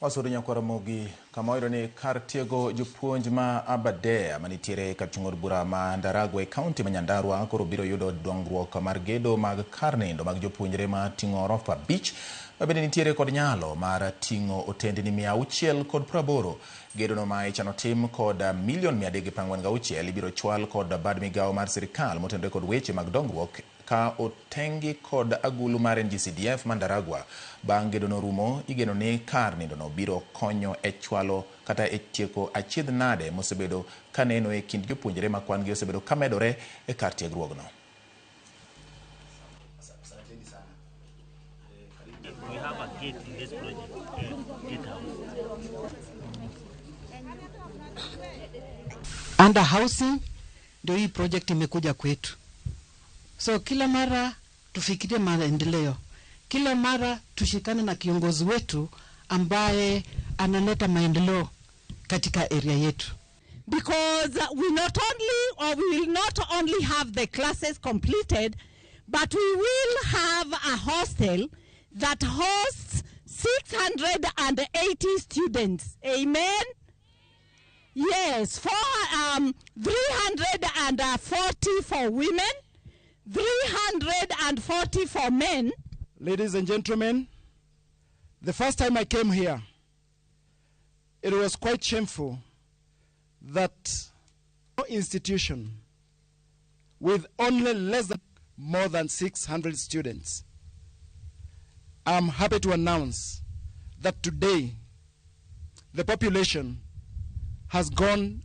Osuru Nyakwaramogi kamoiro ni kar tiego jopuonj ma Abardare manitiere kar chung'od bura ma Ndaragwa kaunti ma Nyandarua koro biro yudo dongruok mar gedo mag kar nindo mag jopuonjre ma ting'o orofa 5 mabende nitiere kod nyalo mar ting'o otendni 680. Gedono ma ichano tim kod $346 ibiro chwal kod bad migawo mar sirikal motenore kod weche mag dongruok ka otengi kod agulu mar NGCDF Mandaragwa. Bang' gedono rumo, igeno ni kar nindono biro konyo e chwalo kata e tieko achiedh nade mosebedo kaneno e kind jopuonjre ma kwan gi osebedo kamedore e kar tiegruogno. We have a gate in this project, gate house. Under housing ndio hii project imekuja kwetu. So kila mara tufikirie maendeleo. Kila mara tushikane na kiongozi wetu ambaye analeta maendeleo katika area yetu. Because we will not only have the classes completed, but we will have a hostel that hosts 680 students. Amen? Yes, 340 for women, 340 for men. Ladies and gentlemen, the first time I came here, it was quite shameful that no institution with only more than 600 students. I'm happy to announce that today the population has gone